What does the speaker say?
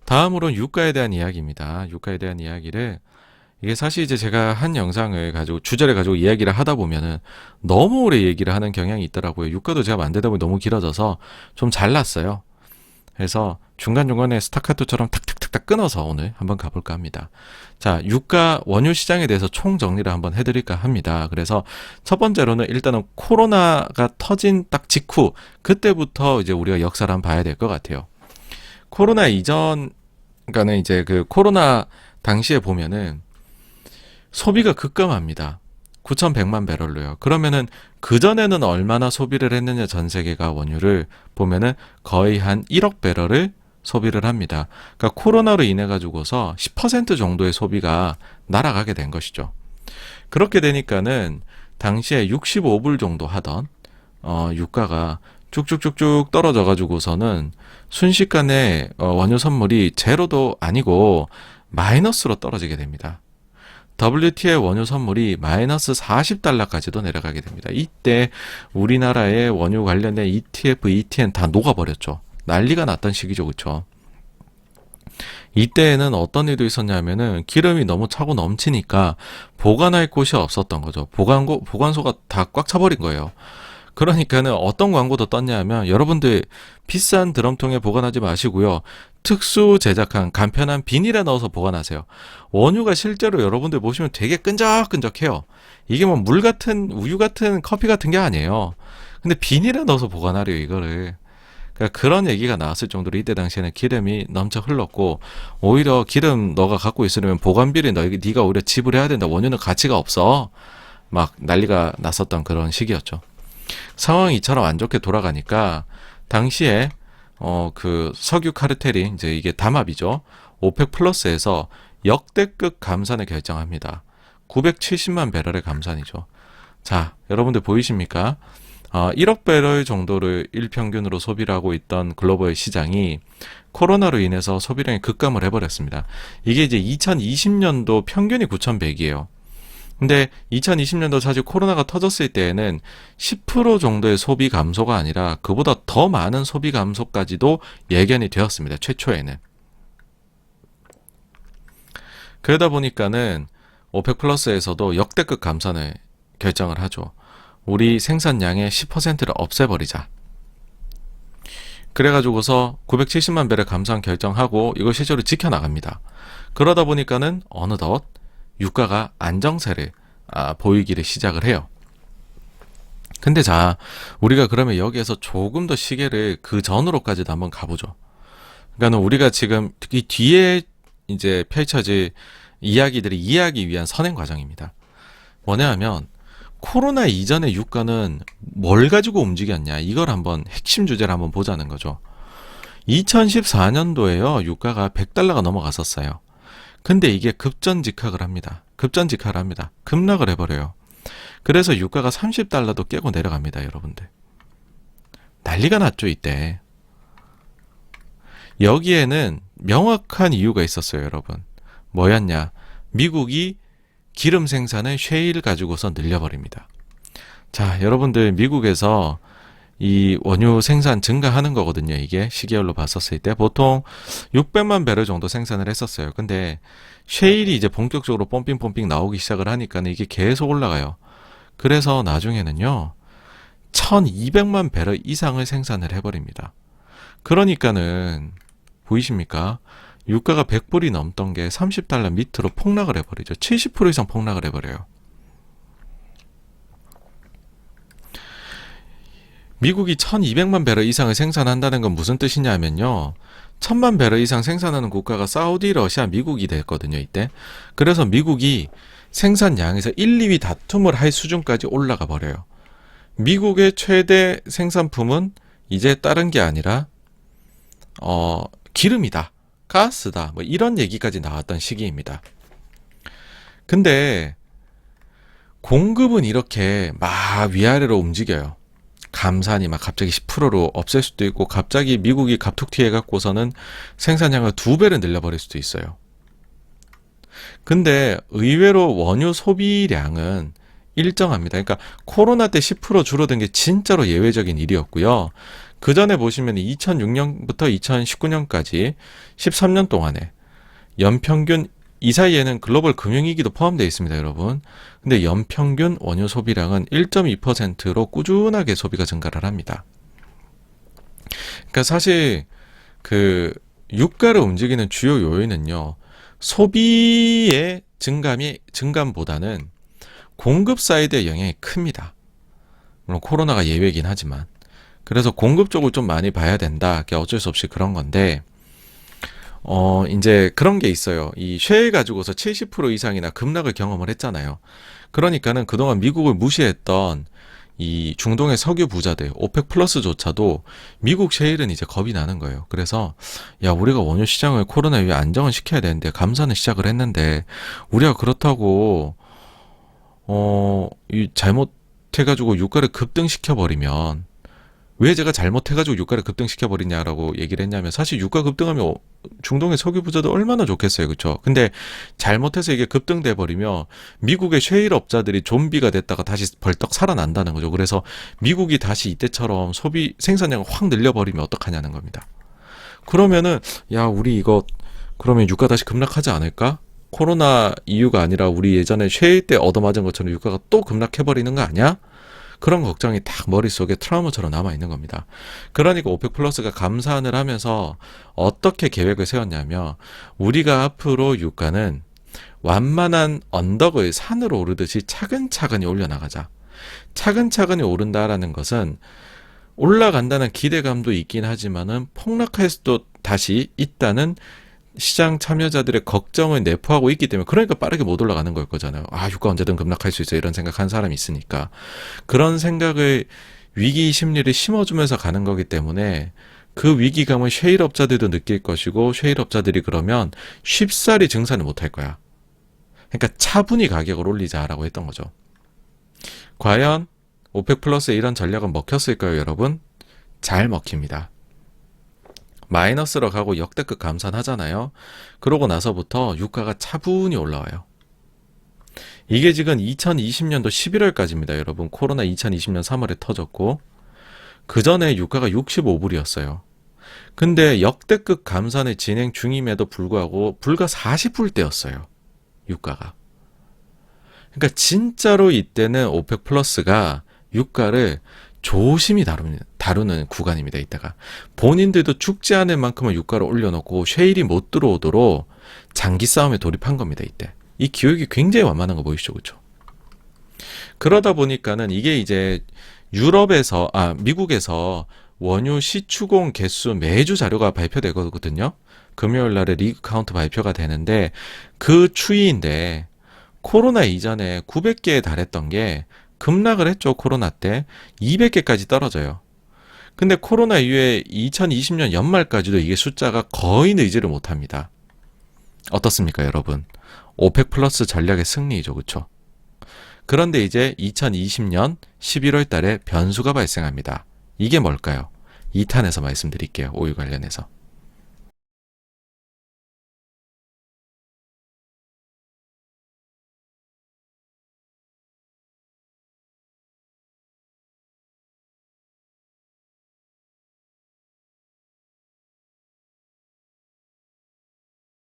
다음으로는 유가에 대한 이야기입니다. 유가에 대한 이야기를 이게 사실 이제 제가 한 영상을 가지고 주제를 가지고 이야기를 하다 보면은 너무 오래 얘기를 하는 경향이 있더라고요. 유가도 제가 만들다 보니 너무 길어져서 좀 잘랐어요. 그래서 중간중간에 스타카토처럼 탁탁탁탁 끊어서 오늘 한번 가볼까 합니다. 자, 유가 원유 시장에 대해서 총 정리를 한번 해드릴까 합니다. 그래서 첫 번째로는 일단은 코로나가 터진 딱 직후 그때부터 이제 우리가 역사를 한번 봐야 될 것 같아요. 코로나 이전, 그러니까는 이제 그 코로나 당시에 보면은 소비가 급감합니다. 9,100만 배럴로요. 그러면은 그전에는 얼마나 소비를 했느냐 전 세계가 원유를 보면은 거의 한 1억 배럴을 소비를 합니다. 그러니까 코로나로 인해 가지고서 10% 정도의 소비가 날아가게 된 것이죠. 그렇게 되니까는 당시에 65불 정도 하던 유가가 쭉쭉쭉쭉 떨어져 가지고서는 순식간에 원유 선물이 제로도 아니고 마이너스로 떨어지게 됩니다. WTI 원유 선물이 마이너스 40달러까지도 내려가게 됩니다. 이때 우리나라의 원유 관련된 ETF, ETN 다 녹아버렸죠. 난리가 났던 시기죠. 그렇죠? 이때에는 어떤 일도 있었냐면은 기름이 너무 차고 넘치니까 보관할 곳이 없었던 거죠. 보관소가 다 꽉 차버린 거예요. 그러니까는 어떤 광고도 떴냐 하면 여러분들 비싼 드럼통에 보관하지 마시고요. 특수 제작한 간편한 비닐에 넣어서 보관하세요. 원유가 실제로 여러분들 보시면 되게 끈적끈적해요. 이게 뭐 물 같은 우유 같은 커피 같은 게 아니에요. 근데 비닐에 넣어서 보관하래요, 이거를. 그러니까 그런 얘기가 나왔을 정도로 이때 당시에는 기름이 넘쳐 흘렀고 오히려 기름 너가 갖고 있으려면 보관비를 네가 오히려 지불해야 된다. 원유는 가치가 없어. 막 난리가 났었던 그런 시기였죠. 상황이 이처럼 안 좋게 돌아가니까 당시에 그 석유 카르텔이 이제 이게 담합이죠. 오펙 플러스에서 역대급 감산을 결정합니다. 970만 배럴의 감산이죠. 자, 여러분들 보이십니까? 1억 배럴 정도를 일평균으로 소비를 하고 있던 글로벌 시장이 코로나로 인해서 소비량이 급감을 해버렸습니다. 이게 이제 2020년도 평균이 9,100이에요. 근데 2020년도 사실 코로나가 터졌을 때에는 10% 정도의 소비 감소가 아니라 그보다 더 많은 소비 감소까지도 예견이 되었습니다. 최초에는. 그러다 보니까는 오펙 플러스에서도 역대급 감산을 결정을 하죠. 우리 생산량의 10%를 없애버리자. 그래가지고서 970만 배럴 감산 결정하고 이걸 실제로 지켜나갑니다. 그러다 보니까는 어느덧 유가가 안정세를 보이기를 시작을 해요. 근데 자, 우리가 그러면 여기에서 조금 더 시계를 그 전으로까지도 한번 가보죠. 그러니까 우리가 지금 이 뒤에 이제 펼쳐질 이야기들을 이해하기 위한 선행 과정입니다. 뭐냐 하면 코로나 이전의 유가는 뭘 가지고 움직였냐, 이걸 한번 핵심 주제를 한번 보자는 거죠. 2014년도에요 유가가 100달러가 넘어갔었어요. 근데 이게 급전직하를 합니다. 급락을 해버려요. 그래서 유가가 30달러도 깨고 내려갑니다, 여러분들. 난리가 났죠, 이때. 여기에는 명확한 이유가 있었어요, 여러분. 뭐였냐? 미국이 기름 생산을 셰일 가지고서 늘려버립니다. 자, 여러분들 미국에서 이 원유 생산 증가하는 거거든요. 이게 시계열로 봤었을 때 보통 600만 배럴 정도 생산을 했었어요. 근데 셰일이 이제 본격적으로 pom핑 나오기 시작을 하니까 이게 계속 올라가요. 그래서 나중에는요 1200만 배럴 이상을 생산을 해버립니다. 그러니까는 보이십니까? 유가가 100불이 넘던 게 30달러 밑으로 폭락을 해버리죠. 70% 이상 폭락을 해버려요. 미국이 1200만 배럴 이상을 생산한다는 건 무슨 뜻이냐면요. 1000만 배럴 이상 생산하는 국가가 사우디, 러시아, 미국이 됐거든요, 이때. 그래서 미국이 생산량에서 1, 2위 다툼을 할 수준까지 올라가 버려요. 미국의 최대 생산품은 이제 다른 게 아니라 기름이다, 가스다, 뭐 이런 얘기까지 나왔던 시기입니다. 근데 공급은 이렇게 막 위아래로 움직여요. 감산이 막 갑자기 10%로 없앨 수도 있고 갑자기 미국이 갑툭튀 해갖고서는 생산량을 2배를 늘려버릴 수도 있어요. 근데 의외로 원유 소비량은 일정합니다. 그러니까 코로나 때 10% 줄어든 게 진짜로 예외적인 일이었고요. 그 전에 보시면 2006년부터 2019년까지 13년 동안에 연평균 이 사이에는 글로벌 금융위기도 포함되어 있습니다, 여러분. 근데 연평균 원유 소비량은 1.2%로 꾸준하게 소비가 증가를 합니다. 그러니까 사실 그 유가를 움직이는 주요 요인은요, 소비의 증감보다는 공급 사이드의 영향이 큽니다. 물론 코로나가 예외이긴 하지만. 그래서 공급 쪽을 좀 많이 봐야 된다. 어쩔 수 없이 그런 건데, 이제 그런 게 있어요. 이 쉐일 가지고서 70% 이상이나 급락을 경험을 했잖아요. 그러니까는 그동안 미국을 무시했던 이 중동의 석유 부자들, 오펙 플러스조차도 미국 셰일은 이제 겁이 나는 거예요. 그래서 야, 우리가 원유 시장을 코로나 이후에 안정을 시켜야 되는데 감산을 시작을 했는데 우리가 그렇다고 이 잘못해가지고 유가를 급등시켜 버리면 왜 제가 잘못해가지고 유가를 급등시켜버리냐라고 얘기를 했냐면 사실 유가 급등하면 중동의 석유 부자도 얼마나 좋겠어요. 그렇죠? 근데 잘못해서 이게 급등돼 버리면 미국의 셰일 업자들이 좀비가 됐다가 다시 벌떡 살아난다는 거죠. 그래서 미국이 다시 이때처럼 소비 생산량을 확 늘려버리면 어떡하냐는 겁니다. 그러면은 야, 우리 이거 그러면 유가 다시 급락하지 않을까? 코로나 이유가 아니라 우리 예전에 셰일 때 얻어맞은 것처럼 유가가 또 급락해버리는 거 아니야? 그런 걱정이 딱 머릿속에 트라우마처럼 남아있는 겁니다. 그러니까 오펙 플러스가 감산을 하면서 어떻게 계획을 세웠냐면 우리가 앞으로 유가는 완만한 언덕을 산으로 오르듯이 차근차근히 올려나가자. 차근차근히 오른다라는 것은 올라간다는 기대감도 있긴 하지만은 폭락할 수도 다시 있다는 시장 참여자들의 걱정을 내포하고 있기 때문에 그러니까 빠르게 못 올라가는 걸 거잖아요. 아, 유가 언제든 급락할 수 있어 이런 생각하는 사람이 있으니까 그런 생각을 위기 심리를 심어주면서 가는 거기 때문에 그 위기감을 셰일업자들도 느낄 것이고 셰일업자들이 그러면 쉽사리 증산을 못할 거야. 그러니까 차분히 가격을 올리자라고 했던 거죠. 과연 오펙 플러스의 이런 전략은 먹혔을까요, 여러분? 잘 먹힙니다. 마이너스로 가고 역대급 감산하잖아요. 그러고 나서부터 유가가 차분히 올라와요. 이게 지금 2020년도 11월까지입니다. 여러분, 코로나 2020년 3월에 터졌고 그 전에 유가가 65불이었어요. 근데 역대급 감산을 진행 중임에도 불구하고 불과 40불대였어요. 유가가. 그러니까 진짜로 이때는 오펙 플러스가 유가를 조심히 다루는 구간입니다. 이따가 본인들도 죽지 않을 만큼의 유가를 올려놓고 셰일이 못 들어오도록 장기 싸움에 돌입한 겁니다. 이때 이 기획이 굉장히 완만한 거 보이시죠, 그렇죠? 그러다 보니까는 이게 이제 미국에서 원유 시추공 개수 매주 자료가 발표되거든요. 금요일 날에 리그 카운트 발표가 되는데 그 추이인데 코로나 이전에 900개에 달했던 게 급락을 했죠. 코로나 때 200개까지 떨어져요. 근데 코로나 이후에 2020년 연말까지도 이게 숫자가 거의 늘지를 못합니다. 어떻습니까, 여러분? 오펙 플러스 전략의 승리이죠. 그렇죠? 그런데 이제 2020년 11월 달에 변수가 발생합니다. 이게 뭘까요? 2탄에서 말씀드릴게요. 오일 관련해서.